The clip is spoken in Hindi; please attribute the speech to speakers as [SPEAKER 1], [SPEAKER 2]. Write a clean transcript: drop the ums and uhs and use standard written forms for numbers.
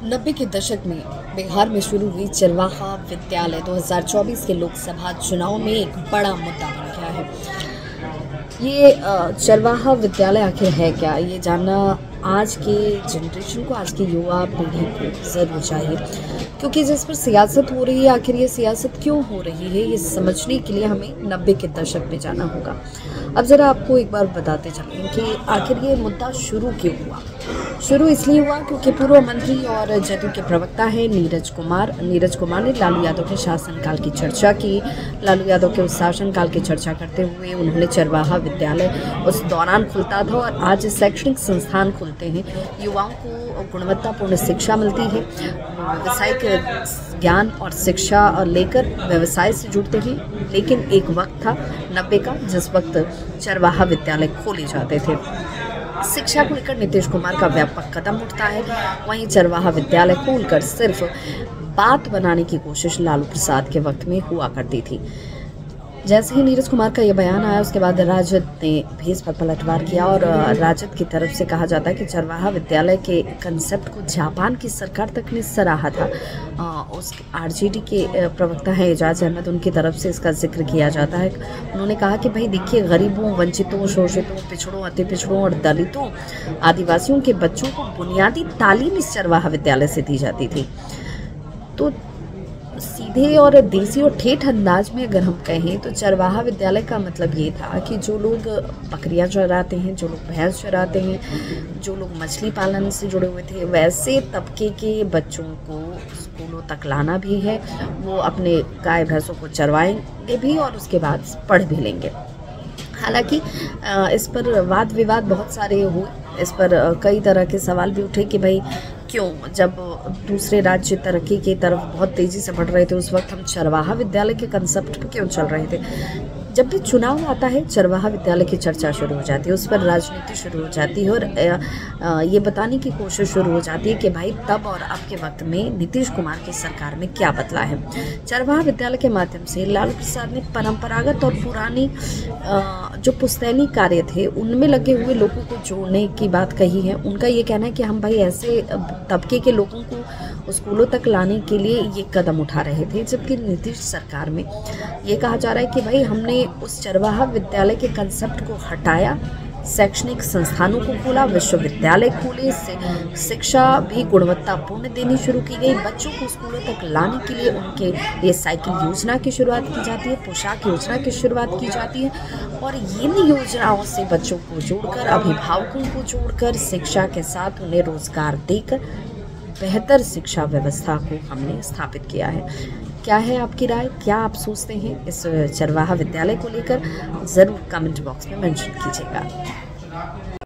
[SPEAKER 1] 90 के दशक में बिहार में शुरू हुई चरवाहा विद्यालय 2024 के लोकसभा चुनाव में एक बड़ा मुद्दा बन गया है। ये चरवाहा विद्यालय आखिर है क्या, ये जानना आज के जनरेशन को, आज की युवा पीढ़ी को ज़रूर चाहिए, क्योंकि जिस पर सियासत हो रही है, आखिर ये सियासत क्यों हो रही है, ये समझने के लिए हमें 90 के दशक में जाना होगा। अब ज़रा आपको एक बार बताते चलें कि आखिर ये मुद्दा शुरू क्यों हुआ। शुरू इसलिए हुआ क्योंकि पूर्व मंत्री और जदयू के प्रवक्ता हैं नीरज कुमार ने लालू यादव के शासनकाल की चर्चा की। लालू यादव के उस शासनकाल की चर्चा करते हुए उन्होंने चरवाहा विद्यालय उस दौरान खुलता था और आज शैक्षणिक संस्थान खुलते हैं, युवाओं को गुणवत्तापूर्ण शिक्षा मिलती है, व्यावसायिक ज्ञान और शिक्षा लेकर व्यवसाय से जुड़ते हैं। लेकिन एक वक्त था 90 का, जिस वक्त चरवाहा विद्यालय खोले जाते थे। शिक्षा को लेकर नीतीश कुमार का व्यापक कदम उठता है, वहीं चरवाहा विद्यालय खोलकर सिर्फ बात बनाने की कोशिश लालू प्रसाद के वक्त में हुआ करती थी। जैसे ही नीरज कुमार का ये बयान आया, उसके बाद राजद ने भी इस पर पलटवार किया और राजद की तरफ से कहा जाता है कि चरवाहा विद्यालय के कंसेप्ट को जापान की सरकार तक ने सराहा था। उस आरजेडी के प्रवक्ता हैं एजाज अहमद, उनकी तरफ से इसका जिक्र किया जाता है। उन्होंने कहा कि भाई देखिए, गरीबों, वंचितों, शोषितों, पिछड़ों, अति पिछड़ों और दलितों, आदिवासियों के बच्चों को बुनियादी तालीम इस चरवाहा विद्यालय से दी जाती थी। तो सीधे और देसी और ठेठ अंदाज में अगर हम कहें तो चरवाहा विद्यालय का मतलब ये था कि जो लोग बकरियां चराते हैं, जो लोग भैंस चराते हैं, जो लोग मछली पालन से जुड़े हुए थे, वैसे तबके के बच्चों को स्कूलों तक लाना भी है। वो अपने गाय भैंसों को चरवाएंगे भी और उसके बाद पढ़ भी लेंगे। हालांकि इस पर वाद विवाद बहुत सारे हुए, इस पर कई तरह के सवाल भी उठे कि भाई क्यों, जब दूसरे राज्य तरक्की की तरफ बहुत तेज़ी से बढ़ रहे थे, उस वक्त हम चरवाहा विद्यालय के कंसेप्ट पे क्यों चल रहे थे। जब भी चुनाव आता है, चरवाहा विद्यालय की चर्चा शुरू हो जाती है, उस पर राजनीति शुरू हो जाती है और ये बताने की कोशिश शुरू हो जाती है कि भाई तब और अब के वक्त में नीतीश कुमार की सरकार में क्या बदला है। चरवाहा विद्यालय के माध्यम से लालू प्रसाद ने परंपरागत और पुरानी जो पुश्तैनी कार्य थे उनमें लगे हुए लोगों को जोड़ने की बात कही है। उनका ये कहना है कि हम भाई ऐसे तबके के लोगों को स्कूलों तक लाने के लिए ये कदम उठा रहे थे, जबकि नीतीश सरकार में ये कहा जा रहा है कि भाई हमने उस चरवाहा विद्यालय के कंसेप्ट को हटाया, शैक्षणिक संस्थानों को खोला, विश्वविद्यालय खोले, शिक्षा भी गुणवत्तापूर्ण देनी शुरू की गई। बच्चों को स्कूलों तक लाने के लिए उनके लिए साइकिल योजना की शुरुआत की जाती है, पोशाक योजना की शुरुआत की जाती है और इन योजनाओं से बच्चों को जोड़कर, अभिभावकों को जोड़कर, शिक्षा के साथ उन्हें रोजगार देकर बेहतर शिक्षा व्यवस्था को हमने स्थापित किया है। क्या है आपकी राय, क्या आप सोचते हैं इस चरवाहा विद्यालय को लेकर? ज़रूर कमेंट बॉक्स में मेंशन कीजिएगा।